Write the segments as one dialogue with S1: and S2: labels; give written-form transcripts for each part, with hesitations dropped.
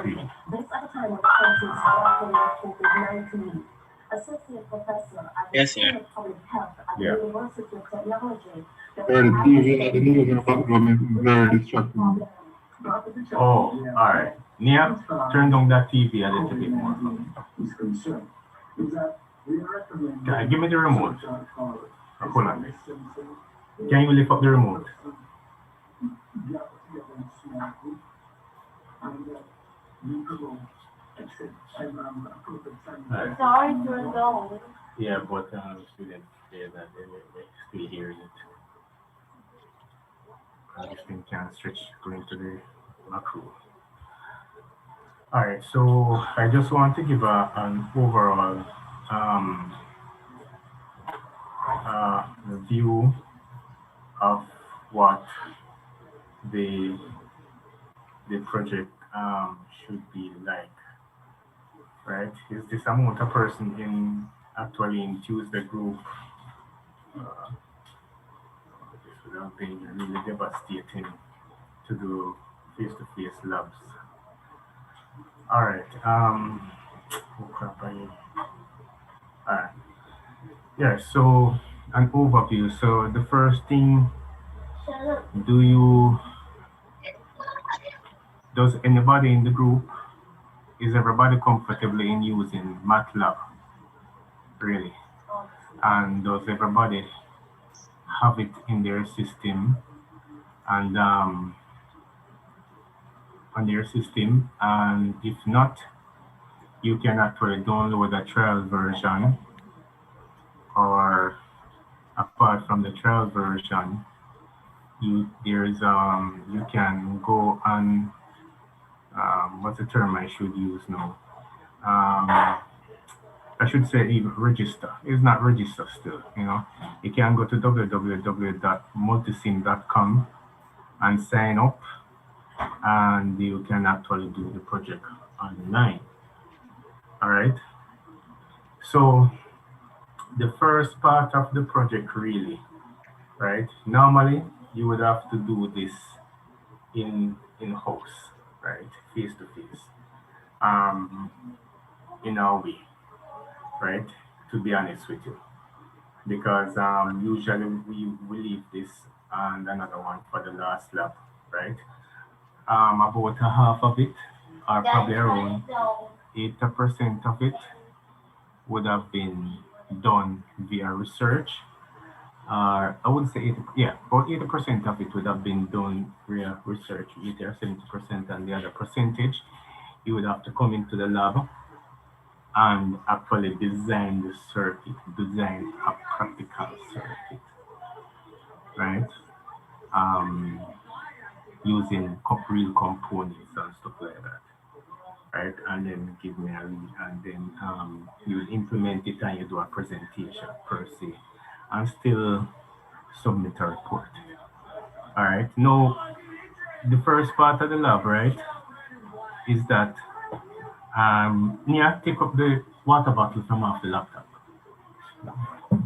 S1: screen.
S2: Yes, sir.
S1: Yeah.
S3: And TV at the news in the background is very distracting.
S1: Oh, all right. Nia, turn down that TV a little bit more for me. Give me the remote. Hold on. Can you lift up the remote? Right.
S4: Sorry, turn down.
S1: Yeah, but students say that they still hearing it. This thing can stretch going to the macro. All right, so I just want to give an overall view of what the project should be like, right? Is this amount of person in actually in Tuesday group? This would have been really devastating to do face-to-face labs. All right. Oh crap! All right. Yeah. So an overview. So the first thing, does anybody in the group, is everybody comfortable in using MATLAB? Really? And does everybody have it in their system and on their system? And if not, you can actually download a trial version, or apart from the trial version, you can go on what's the term I should use now? I should say even register. It's not register still, you know. You can go to www.multisim.com and sign up, and you can actually do the project online. All right. So the first part of the project, really, right? Normally you would have to do this in-house, right? Face to face. In our way, right? To be honest with you, because usually we leave this and another one for the last lap, right? About half of it, or probably around 80% of it, would have been done via research. I would say about 80% of it would have been done via research, 80 or 70%, and the other percentage, you would have to come into the lab and actually design the circuit, design a practical circuit, right? Using real components and stuff like that, right? And then give me a read, and then you implement it and you do a presentation per se, and still submit a report. All right. Now, the first part of the lab, right, is that Nia, take up the water bottle from off the laptop. You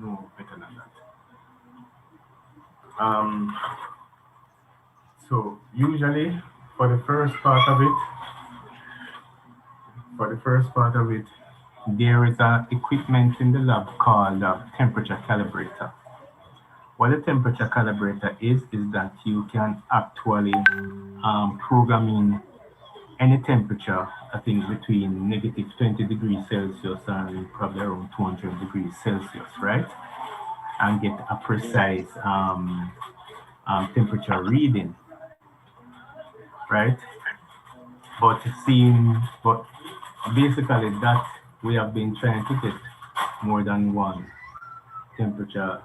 S1: know better than that. So usually for the first part of it, there is an equipment in the lab called a temperature calibrator. What a temperature calibrator is that you can actually program in any temperature, I think between negative 20 degrees Celsius and probably around 200 degrees Celsius, right? And get a precise temperature reading, right? But basically that we have been trying to get more than one temperature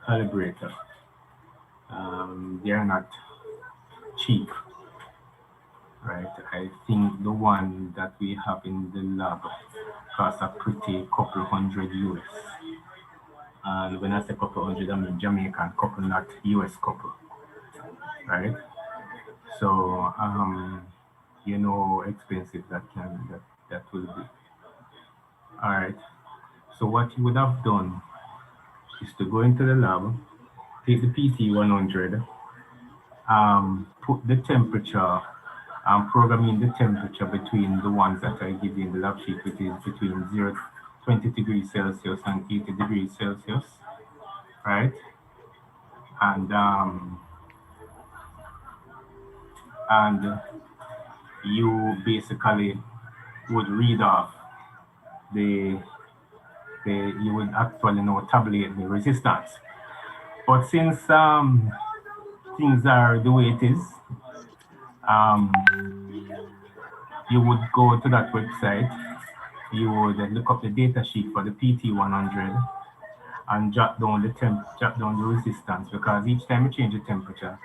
S1: calibrator. They are not cheap, right? I think the one that we have in the lab costs a pretty couple hundred US. And when I say couple hundred, I mean Jamaican couple, not US couple, right? So you know how expensive that will be. All right. So what you would have done is to go into the lab, take the PT100, put the temperature programming the temperature between the ones that I give you in the lab sheet, which is between 20 degrees Celsius and 80 degrees Celsius, right? And you basically would read off the you would actually know tabulate the resistance. But since things are the way it is, you would go to that website, you would look up the data sheet for the PT100 and jot down the resistance, because each time you change the temperature,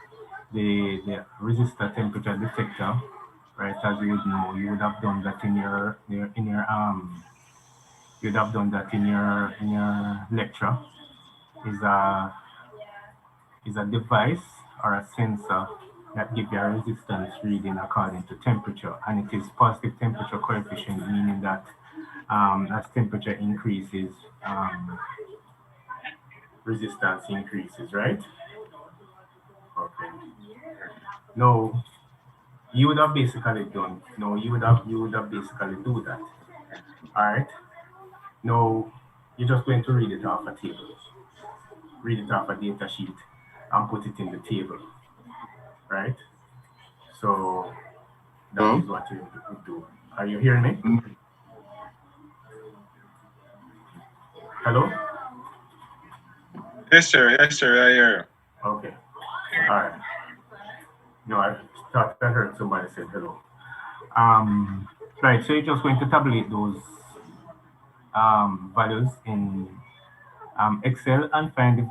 S1: the resistor temperature detector, right, as you would know, you would have done that in your you'd have done that in your lecture, is a device or a sensor that gives you a resistance reading according to temperature, and it is positive temperature coefficient, meaning that as temperature increases, resistance increases, right? Okay. No, you would have basically done. No, you would have basically do that. All right. No, you're just going to read it off a table, read it off a data sheet, and put it in the table, right? So that is what you would do. Are you hearing me? Hello?
S2: Yes, sir. Yes, sir. I hear you.
S1: Okay. All right. No, I thought I heard somebody said hello. Right. So you're just going to tabulate those values in Excel and find the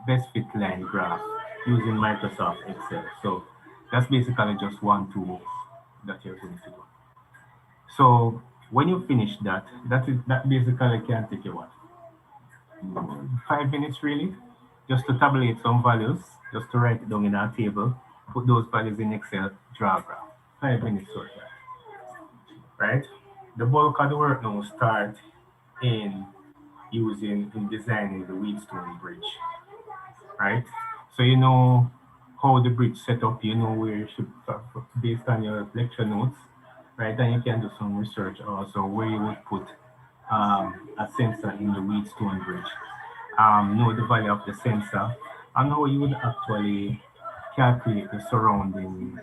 S1: best fit line graph using Microsoft Excel. So that's basically just one tool that you're going to do. So when you finish that, that basically can take you what? 5 minutes really, just to tabulate some values, just to write it down in our table, put those values in Excel, draw a graph. 5 minutes or that, right? The bulk of the work now start in designing the Wheatstone Bridge, right? So you know how the bridge set up, you know where you should, based on your lecture notes, right? And you can do some research also where you would put a sensor in the Wheatstone Bridge. Know the value of the sensor and how you would actually calculate the surrounding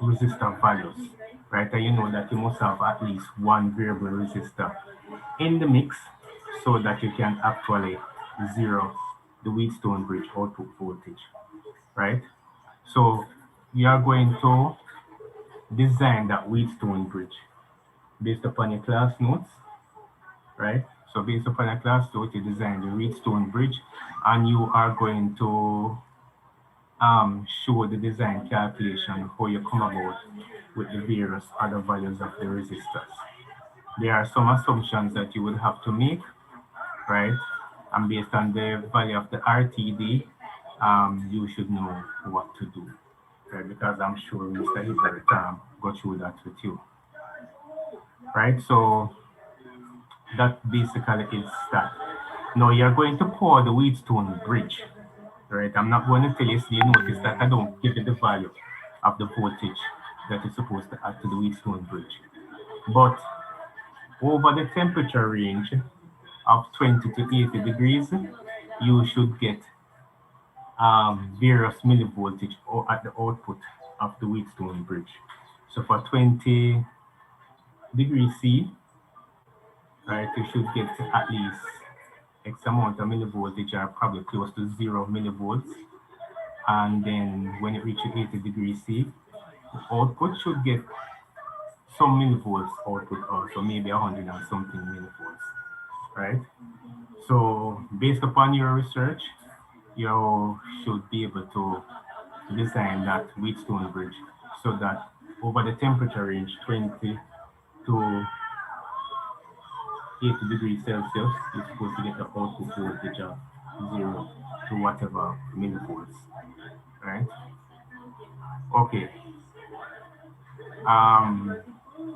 S1: resistor values, right? And you know that you must have at least one variable resistor in the mix so that you can actually zero the Wheatstone Bridge output voltage, right? So we are going to design that Wheatstone Bridge based upon your class notes, right? So based upon your class notes, you design the Wheatstone Bridge, and you are going to show the design calculation, how you come about with the various other values of the resistors. There are some assumptions that you would have to make, right? And based on the value of the RTD, you should know what to do, right? Because I'm sure Mr. Hibbert go through that with you, right? So that basically is that. Now you're going to pour the Wheatstone Bridge, right? I'm not going to tell you, so you notice that I don't give you the value of the voltage that is supposed to add to the Wheatstone Bridge. But over the temperature range of 20 to 80 degrees, you should get various millivoltage at the output of the Wheatstone Bridge. So for 20 degrees C, right, you should get at least X amount of millivoltage, or probably close to 0 millivolts. And then when it reaches 80 degrees C, the output should get some millivolts output also, maybe 100 and something millivolts, right? So based upon your research, you should be able to design that Wheatstone Bridge so that over the temperature range 20 to 80 degrees Celsius, you're supposed to get the output voltage of 0 to whatever millivolts, right? Okay.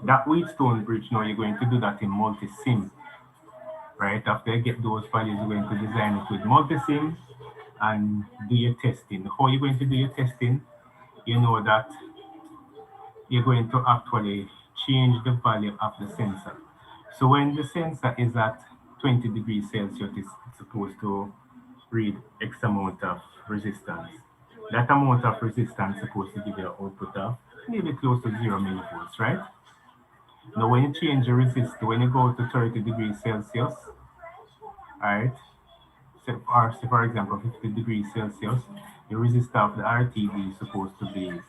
S1: That Wheatstone Bridge, now you're going to do that in multi-sim, right? After you get those values, you're going to design it with multi-sim, and do your testing. How you're going to do your testing, you know that you're going to actually change the value of the sensor. So when the sensor is at 20 degrees Celsius, it's supposed to read X amount of resistance. That amount of resistance is supposed to give you an output of maybe close to 0 millivolts, right? Now when you change the resistor, when you go to 30 degrees Celsius, right? So for example, 50 degrees Celsius, the resistor of the RTD is supposed to be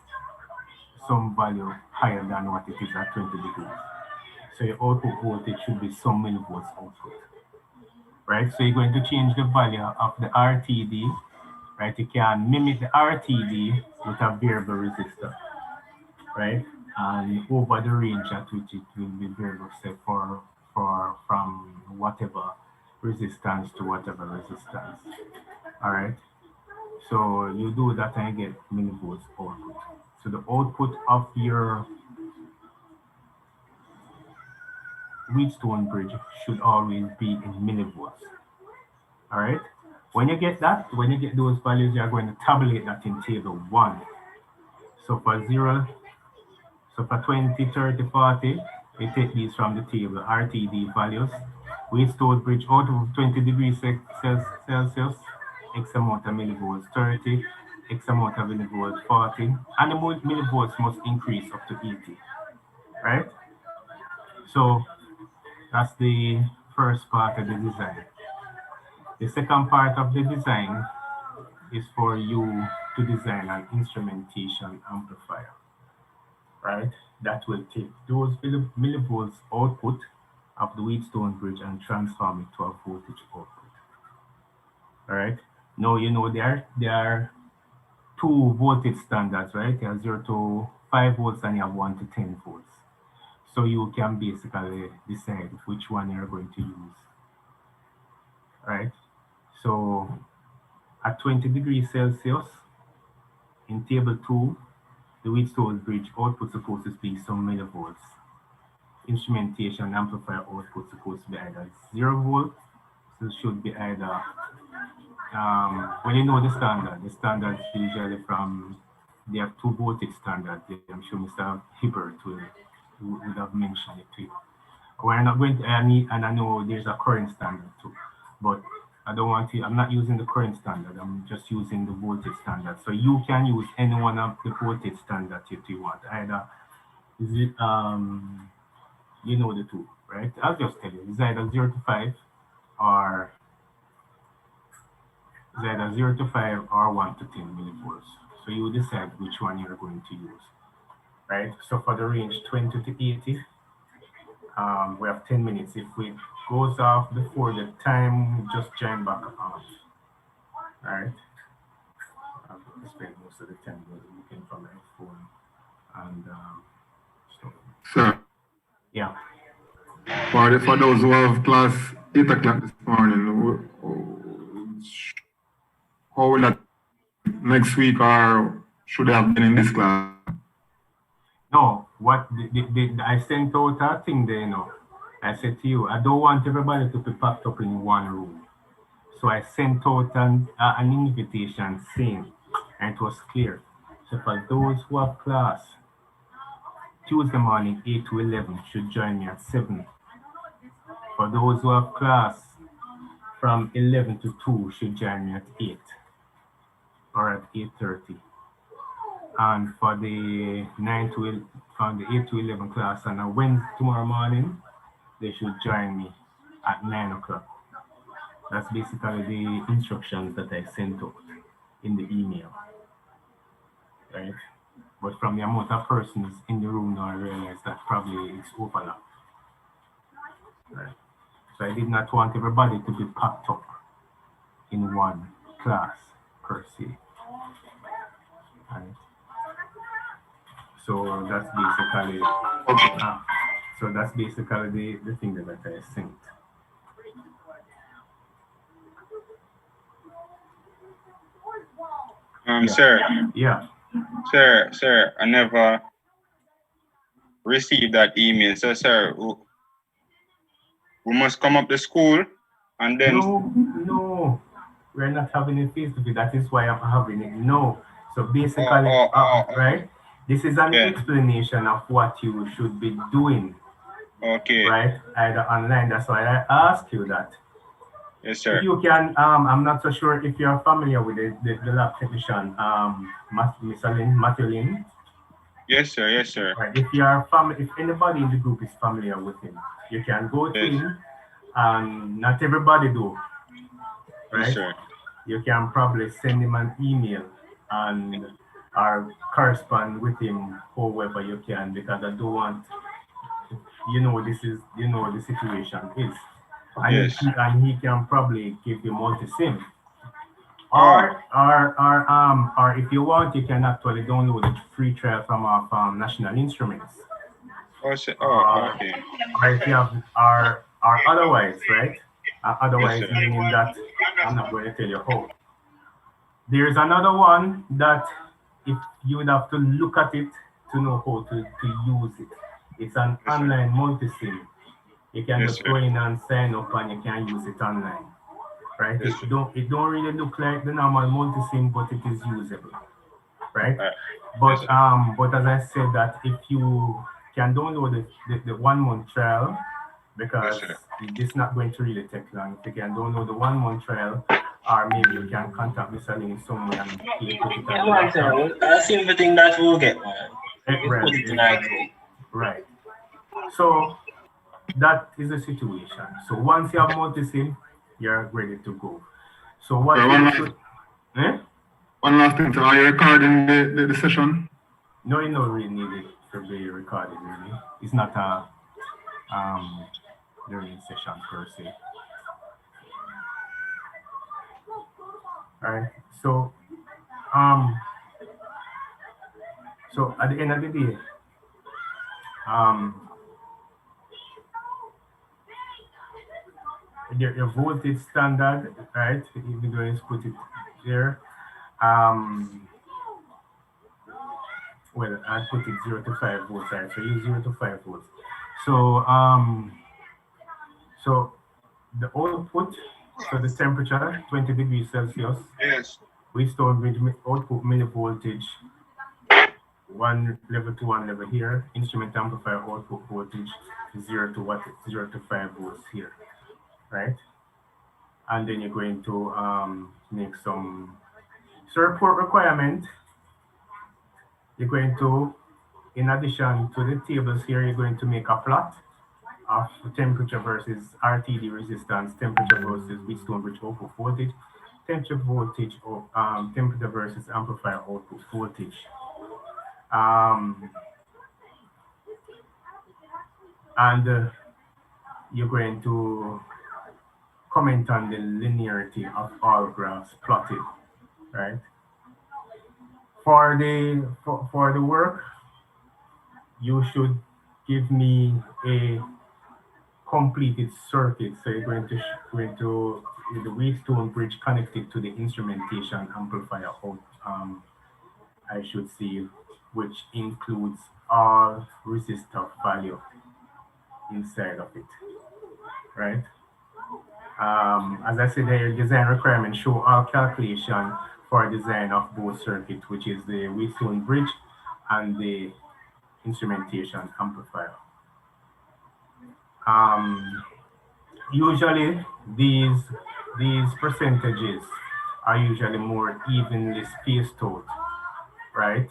S1: some value higher than what it is at 20 degrees. So your output voltage should be some millivolts output, right? So you're going to change the value of the RTD, right? You can mimic the RTD with a variable resistor, right? And over the range at which it will be variable, say for from whatever resistance to whatever resistance. All right. So you do that and you get millivolts output. So the output of your Wheatstone bridge should always be in millivolts. All right. When you get that, when you get those values, you are going to tabulate that in table 1. So for 0, so for 20, 30, 40, you take these from the table, RTD values. Wheatstone bridge out of 20 degrees Celsius, X amount of millivolts, 30, X amount of millivolts, 40, and the millivolts must increase up to 80, right? So that's the first part of the design. The second part of the design is for you to design an instrumentation amplifier, right? That will take those millivolts output of the Wheatstone bridge and transform it to a voltage output. All right. Now you know there are 2 voltage standards, right? You have 0 to 5 volts and you have 1 to 10 volts. So you can basically decide which one you're going to use. All right. So at 20 degrees Celsius, in table 2, the Wheatstone bridge output supposed to be some millivolts. Instrumentation amplifier output supposed to be either 0 volt, so it should be either when you know the standards usually from they have 2 voltage standards. I'm sure Mr. Hibbert would have mentioned it to you. We're not going to and I know there's a current standard too, but I don't want to. I'm not using the current standard. I'm just using the voltage standard. So you can use any one of the voltage standards if you want. Either is it you know the two, right? I'll just tell you. It's either 0 to 5 or is either 0 to 5 or 1 to 10 millivolts. So you decide which one you're going to use, right? So for the range 20 to 80, we have 10 minutes. If it goes off before the time, just join back on. All right. I spend most of the time looking for my phone and stuff.
S3: Sir.
S1: Yeah.
S3: For those who have class 8 o'clock this morning, how will that next week or should have been in this class?
S1: No, what I sent out a thing there, you know. I said to you, I don't want everybody to be packed up in one room. So I sent out an invitation saying, and it was clear. So for those who have class, Tuesday morning 8 to 11 should join me at 7. For those who have class from 11 to 2 should join me at 8 or at 8:30. And for the 9 to from the 8 to 11 class on a Wednesday tomorrow morning, they should join me at 9 o'clock. That's basically the instructions that I sent out in the email, right? But from the amount of persons in the room now, I realize that probably it's overlap, right? So I did not want everybody to be packed up in one class per se, right? So that's basically the thing that I sent.
S2: Sir.
S1: Yeah.
S2: Sir, I never received that email. So, sir, we must come up to school and then.
S1: No. We're not having it face to face. That is why I'm having it now. So basically, right, this is an
S2: yeah.
S1: explanation of what you should be doing,
S2: Okay.
S1: right? Either online. That's why I asked you that.
S2: Yes,
S1: If
S2: sir.
S1: you can, I'm not so sure if you're familiar with the lab technician, Matthew Lin.
S2: Yes, sir. Yes, sir.
S1: Right. If anybody in the group is familiar with him, you can go to
S2: Yes.
S1: him. Not everybody do,
S2: Yes,
S1: right?
S2: sir.
S1: You can probably send him an email and or correspond with him however you can, because I don't want, this is, the situation is, and
S2: Yes.
S1: he can probably give you multi-sim,
S2: Oh.
S1: or if you want, you can actually download a free trial from our National Instruments.
S2: Oh, sir. Oh,
S1: Or
S2: okay.
S1: if you have, or otherwise, right?
S2: Yes,
S1: Otherwise
S2: sir.
S1: meaning that I'm not going to tell you how. There's another one that if you would have to look at it to know how to use it. It's an
S2: Yes, sir.
S1: online multi-sim. You can
S2: Yes,
S1: just
S2: sir.
S1: go in and sign up and you can use it online. Right?
S2: Yes, sir.
S1: It don't really look like the normal multi-sim, but it is usable. Right?
S2: Yes, sir.
S1: But as I said, that if you can download the 1 month trial,
S2: Yes,
S1: because
S2: sir.
S1: this not going to really take long. If you can download the 1 month trial, or maybe you can contact Mr. Lin somewhere and he'll put it on
S4: Yeah,
S1: the
S4: man,
S1: laptop.
S4: sir. That's everything that we'll get, man. We'll
S1: Well,
S4: put it tonight, too.
S1: right. So that is the situation. So once you have multi-sim, you're ready to go. So what
S3: Sir,
S1: you should, eh?
S3: one last thing, sir. Are you recording the session?
S1: No, you don't really need it to be recorded, really. It's not a learning session per se. Right. Um, so at the end of the day, um, your voltage standard, right? Even though it's put it there. Um, well, I put it 0 to 5 volts, right? So use 0 to 5 volts. So so the output, so the temperature 20 degrees Celsius.
S2: Yes.
S1: Wheatstone Bridge output millivoltage, one level to one level here. Instrument amplifier output voltage 0 to 5 volts here, right? And then you're going to make some report requirement. You're going to, in addition to the tables here, you're going to make a plot of temperature versus RTD resistance, temperature versus Wheatstone Bridge output voltage, temperature voltage, or temperature versus amplifier output voltage. Um, and you're going to comment on the linearity of all graphs plotted, right? For the work, you should give me a completed circuit. So you're going to the Wheatstone Bridge connected to the instrumentation amplifier out. I should see, which includes all resistor value inside of it, right? As I said, the design requirements show all calculation for design of both circuits, which is the Wheatstone Bridge and the instrumentation amplifier. Um, Usually, these percentages are usually more evenly spaced out, right?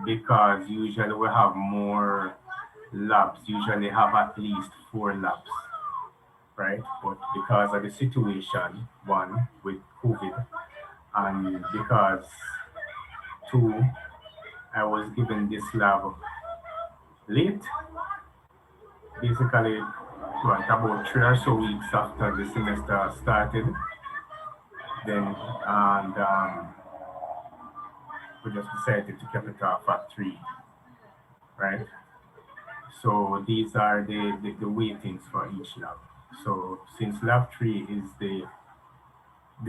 S1: Because usually we have more labs. Usually have at least 4 labs, right? But because of the situation, one with COVID, and because two, I was given this lab late, basically what, about 3 or so weeks after the semester started. Then and we just decided to keep it off at 3, right? So these are the weightings for each lab. So since lab 3 is the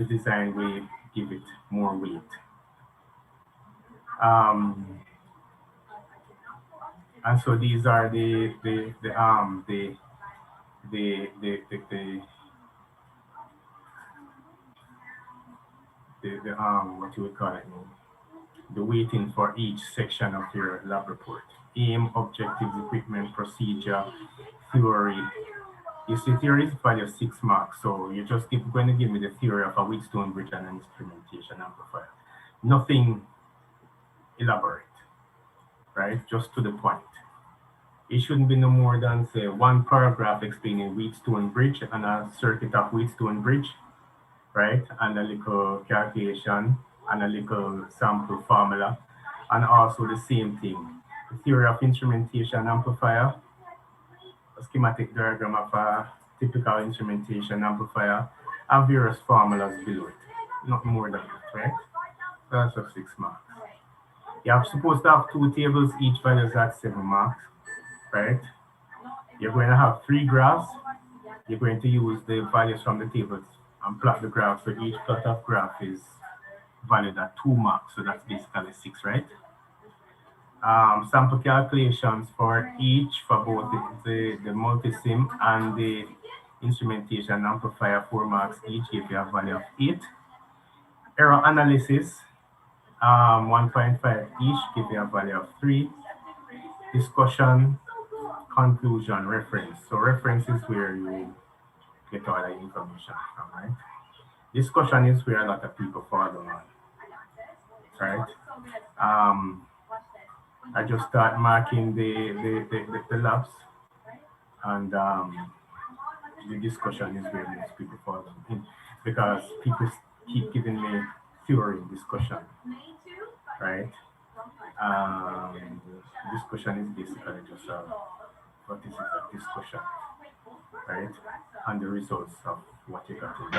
S1: design, we give it more weight. Um, and so these are what you would call it now, the weighting for each section of your lab report. Aim, objectives, equipment, procedure, theory. You see, theory is value 6 marks, so you're just going to give me the theory of a Wheatstone Bridge and an instrumentation amplifier. Nothing elaborate, right? Just to the point. It shouldn't be no more than, say, 1 paragraph explaining Wheatstone Bridge and a circuit of Wheatstone Bridge, right? And a little calculation and a little sample formula. And also the same thing, the theory of instrumentation amplifier, a schematic diagram of a typical instrumentation amplifier, and various formulas below it. Not more than that, right? That's of 6 marks. You're supposed to have 2 tables, each value is at 7 marks, right? You're going to have 3 graphs. You're going to use the values from the tables and plot the graph. So each plot of graph is valued at 2 marks. So that's basically 6, right? Sample calculations for each, for both the multisim and the instrumentation amplifier, 4 marks each, give you a value of 8. Error analysis, 1.5 each, give you a value of 3. Discussion, conclusion, reference. So reference is where you get all the information from, right? Discussion is where a lot of people follow on, right? I just start marking the labs, and the discussion is where most people follow in, because people keep giving me theory discussion, right? Discussion is basically just what is a discussion, right? And the results of what you got to do.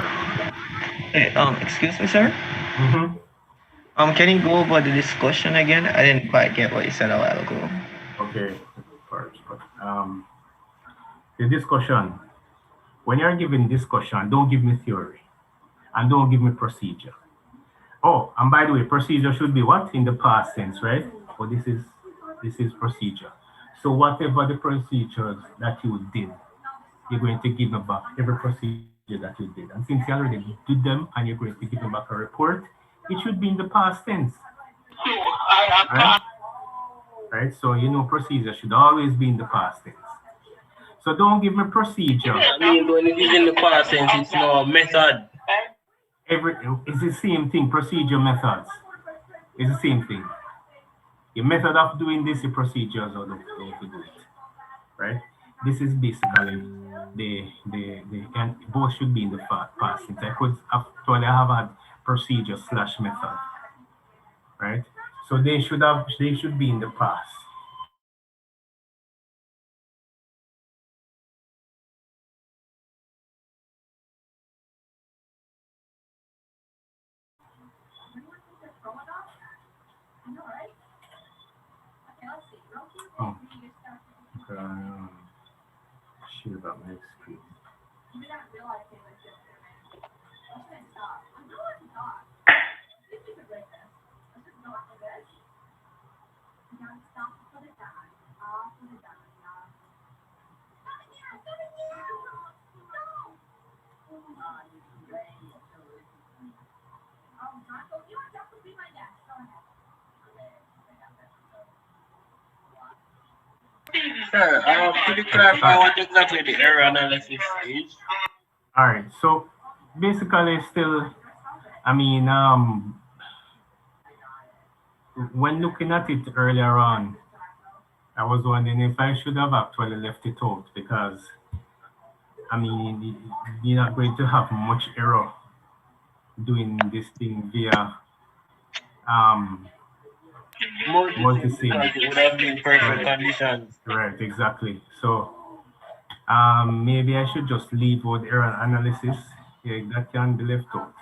S5: Hey, excuse me, sir.
S1: Mm-hmm.
S5: Can you go over the discussion again? I didn't quite get what you said a while ago.
S1: Okay, but the discussion. When you're giving discussion, don't give me theory, and don't give me procedure. Oh, and by the way, procedure should be what? In the past tense, right? Oh, this is procedure. So whatever the procedures that you did, you're going to give me back every procedure that you did. And since you already did them and you're going to give me back a report, it should be in the past tense. Right? Right? So you know procedure should always be in the past tense. So don't give me procedure.
S4: I mean, when it is in the past tense, it's no method.
S1: It's the same thing. Procedure, methods. It's the same thing. Your method of doing this, your procedures are the way to do it, right? This is basically and both should be in the past tense. I could actually have had procedure / method, right? So they should be in the past. Oh, share about my screen.
S4: Sir, could you clarify what exactly the error analysis is?
S1: All right, so basically still, I mean, when looking at it earlier on, I was wondering if I should have actually left it out, because I mean, you're not going to have much error doing this thing via multi-sim.
S4: Because it would have been perfect conditions.
S1: Right, exactly. So maybe I should just leave out error analysis. Yeah, that can be left out.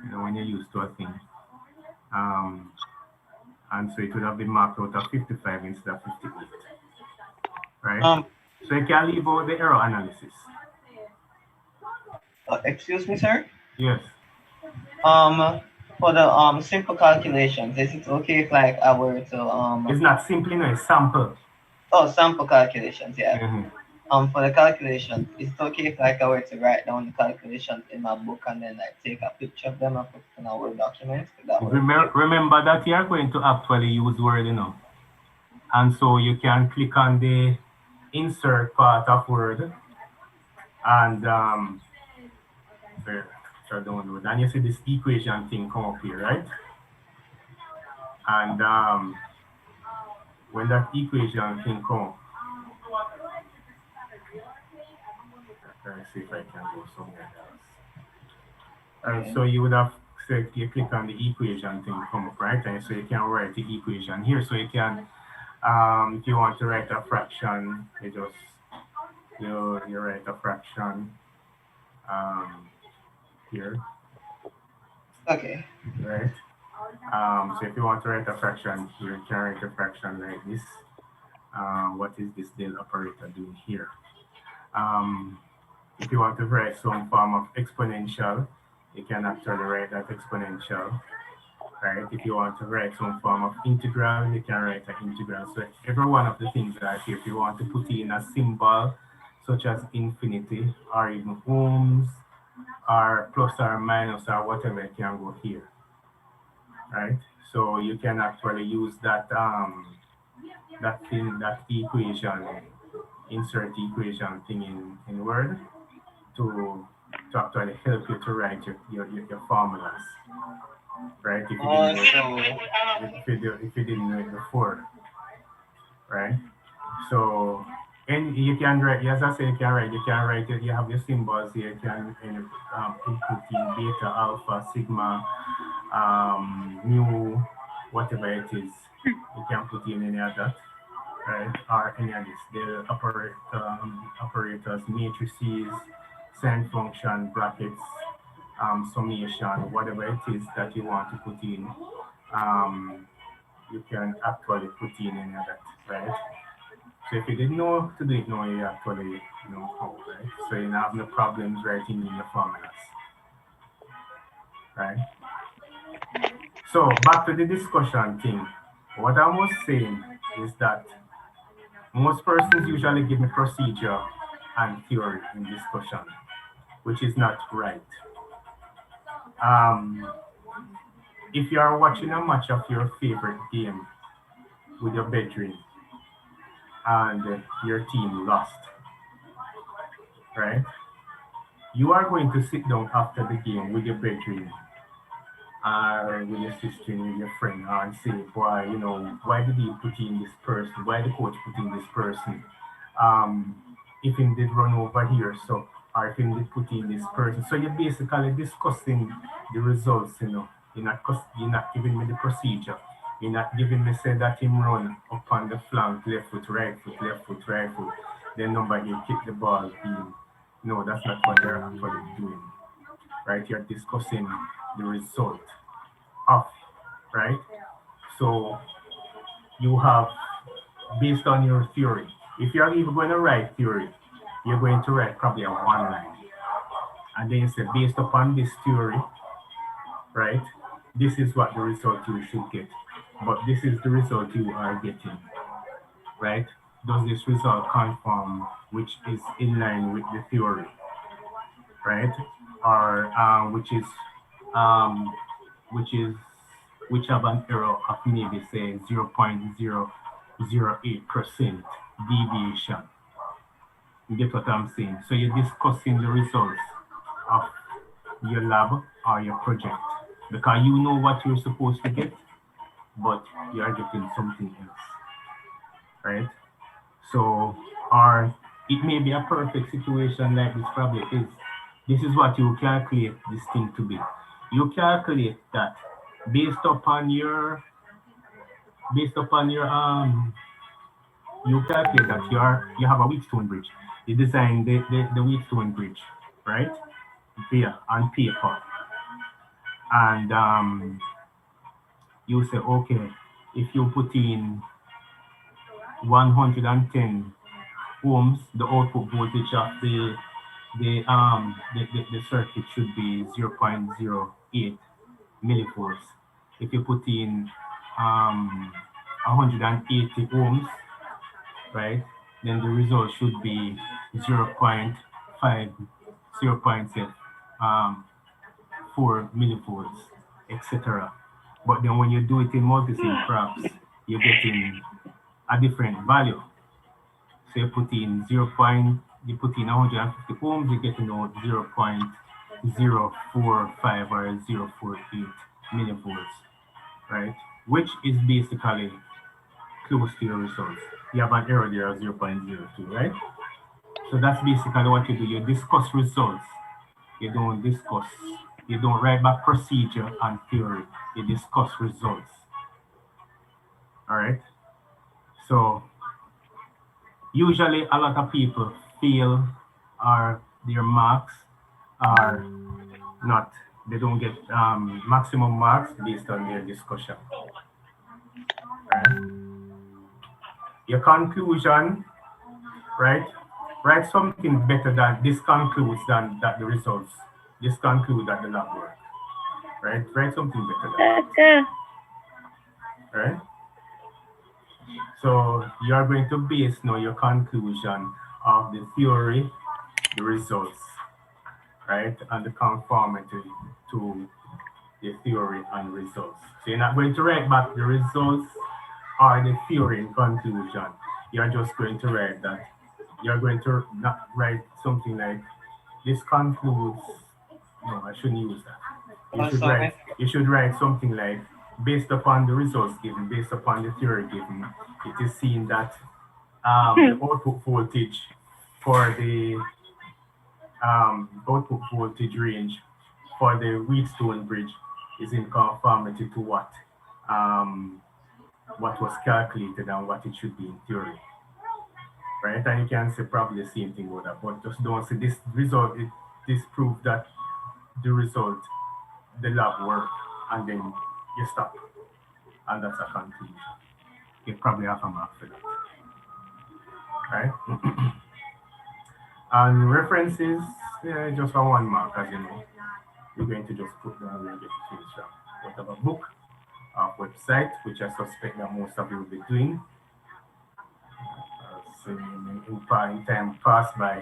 S1: You know, when you're used to a thing. And so it would have been marked out of 55 instead of 58. Right? So you can leave out the error analysis.
S5: Excuse me, sir?
S1: Yes.
S5: For the simple calculations, is it okay if like I were to
S1: It's not simply no, it's sample.
S5: Oh, sample calculations, yeah. For the calculation, is it okay if like I were to write down the calculations in my book and then like take a picture of them and put it in a Word document? Would that work?
S1: Remember that you are going to actually use Word, and so you can click on the insert part of Word and there, so download, and you see this equation thing come up here, right? And when that equation thing come, let's see if I can go somewhere else.
S5: Okay.
S1: So you would have said you click on the equation thing come up, right? And so you can write the equation here. So you can, if you want to write a fraction, you just you write a fraction here,
S5: Okay.
S1: right? So if you want to write a fraction here, you can write a fraction like this. What is this del operator doing here? If you want to write some form of exponential, you can actually write that exponential, right? If you want to write some form of integral, you can write an integral. So every one of the things that here, if you want to put in a symbol such as infinity or even ohms or plus or minus or whatever, it can go here, right? So you can actually use that that equation, insert equation thing in Word to actually help you to write your formulas, right? If you didn't know if you didn't know it before, right? So and you can write, as I say, you can write it, you have your symbols here, you can input in beta, alpha, sigma, mu, whatever it is, you can put in any of that, right? Or any of this, the operators, matrices, sign function, brackets, summation, whatever it is that you want to put in, you can actually put in any of that, right? So if you didn't know to do it now, you actually know how, right? So you don't have no problems writing in your formulas, right? So back to the discussion thing. What I was saying is that most persons usually give me procedure and theory in discussion, which is not right. Um, if you are watching a match of your favorite game with your bedroom and your team lost, right? You are going to sit down after the game with your bedroom with your sister, with your friend, and say, why, why did he put in this person? Why the coach put in this person? If him did run over here, so or if him did put in this person. So you're basically discussing the results, You're not giving me the procedure. You're not giving me say that him run up on the flank, left foot, right foot, left foot, right foot. Then number eight kick the ball in. No, that's not what you're actually doing. Right? You're discussing the result of, right? So you have, based on your theory, if you're even going to write theory, you're going to write probably a one line. And then you say, based upon this theory, right, this is what the result you should get. But this is the result you are getting, right? Does this result conform, which is in line with the theory, right? Or um, which have an error of maybe say 0.008% deviation. You get what I'm saying? So you're discussing the results of your lab or your project because you know what you're supposed to get, but you are getting something else, right? So, or it may be a perfect situation like this probably is. This is what you calculate this thing to be. You calculate that based upon your you calculate that you have a Wheatstone bridge. You design the Wheatstone bridge, right? Here on paper. And you say, okay, if you put in 110 ohms, the output voltage of the circuit should be 0.08 millivolts. If you put in 180 ohms, right, then the result should be 0.5, 0.4 millivolts, etc. But then when you do it in multi-sim crops, you're getting a different value. So you put in 150 ohms, you're getting out 0.045 or 0.048 millivolts, right? Which is basically close to your results. You have an error there of 0.02, right? So that's basically what you do. You discuss results. You don't write back procedure and theory. You discuss results. All right. So usually a lot of people feel their marks are not, they don't get maximum marks based on their discussion. Right? Your conclusion, right? Write something better than this concludes than that the results. This concludes that the lab work. Right? Write something better than that. Right? So you are going to base now your conclusion of the theory, the results, right? And the conformity to the theory and results. So you're not going to write back the results or the theory in conclusion. You're just going to write that. You're going to not write something like, this concludes, no, I shouldn't use that. You should write something like, based upon the results given, based upon the theory given, it is seen that the output voltage for the output voltage range for the Wheatstone Bridge is in conformity to what was calculated and what it should be in theory. Right? And you can say probably the same thing about that, but just don't say this result, this proves that the result, the lab work, and then you stop. And that's a conclusion. You probably have a mark for that. Right? And references, just for one mark, as you know. You're going to just put down where you get the things from. Whatever book or website, which I suspect that most of you will be doing. So in time passed by,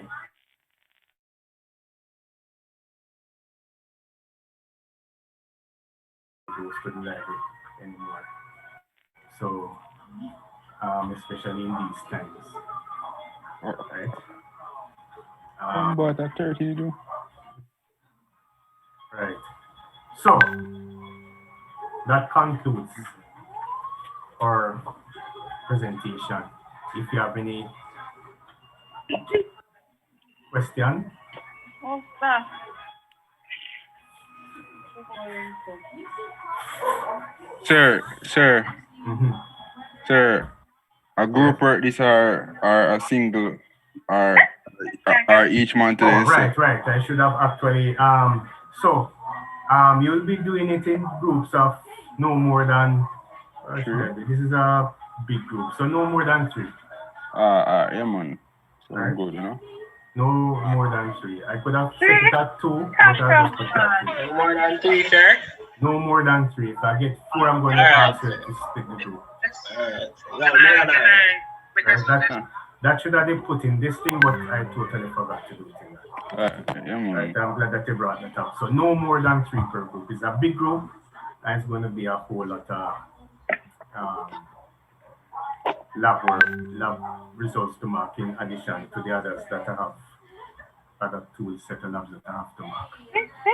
S1: goes to the library anymore. So, especially in these times, right?
S2: About a 30 you do.
S1: Right. So that concludes our presentation. If you have any question.
S2: Sir,
S1: Mm-hmm.
S2: sir, a group work this are a single are each month.
S1: Oh, right. I should have actually you'll be doing it in groups of no more than this is a big group, so no more than 3.
S2: Yeah, man. So
S1: right.
S2: Good, you know.
S1: No more than 3. I could have set it at 2, but I just put that 3.
S4: No more than 3, sir?
S1: No more than 3. If I get 4, I'm going to ask you to split the group. That should have been put in this thing, but I totally forgot to do it in that.
S2: Yeah, man.
S1: Right, I'm glad that you brought that up. So no more than 3 per group. It's a big group, and it's going to be a whole lot of lab results to mark in addition to the others that I have, other tools, set of labs that I have to mark.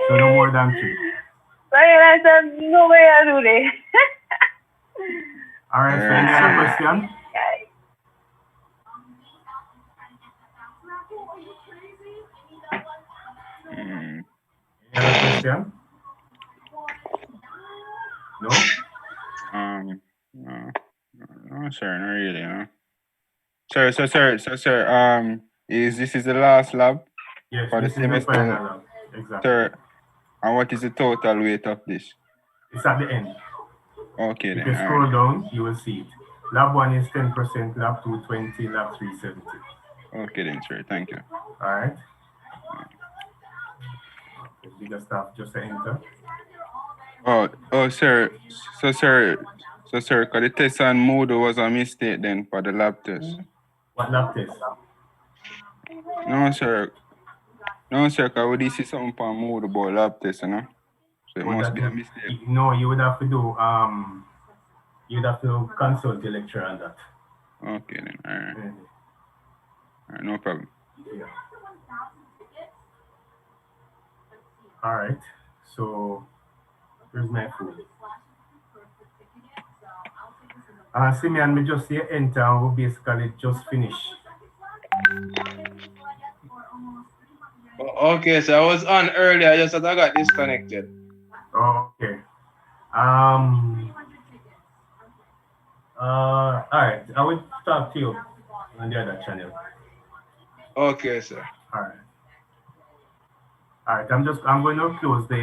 S1: So no more than 3. All right, so any other question? Any other question? No?
S2: No, sir, not really, no. Sir, is this the last lab?
S1: Yes,
S2: for the
S1: this is the
S2: semester?
S1: final lab. Exactly.
S2: Sir, and what is the total weight of this?
S1: It's at the end.
S2: Okay,
S1: If
S2: then.
S1: you scroll down, you will see it. Lab 1 is 10%, lab 2 20, lab 3 70.
S2: Okay, then, sir. Thank you.
S1: All right. Okay, bigger stuff, just to enter.
S2: Oh, sir. So, sir, because the test on Moodle was a mistake then for the lab test.
S1: What lab test?
S2: No, sir. No, sir, because we did see something on move about lab test, you know? So it
S1: Would
S2: must
S1: that
S2: be a mistake.
S1: no, you would have to do you'd have to consult the lecturer on that.
S2: Okay, then. All right.
S1: Mhm.
S2: All right, no problem.
S1: Yeah. All right. So where's my food? Simeon, me just say enter. We basically just finish.
S4: Okay, so I was on earlier. I just thought I got disconnected.
S1: Oh, okay. All right. I will talk to you on the other channel.
S4: Okay, sir.
S1: All right. All right. I'm going to close the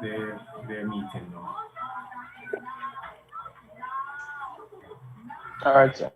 S1: the meeting now.
S4: All right, sir.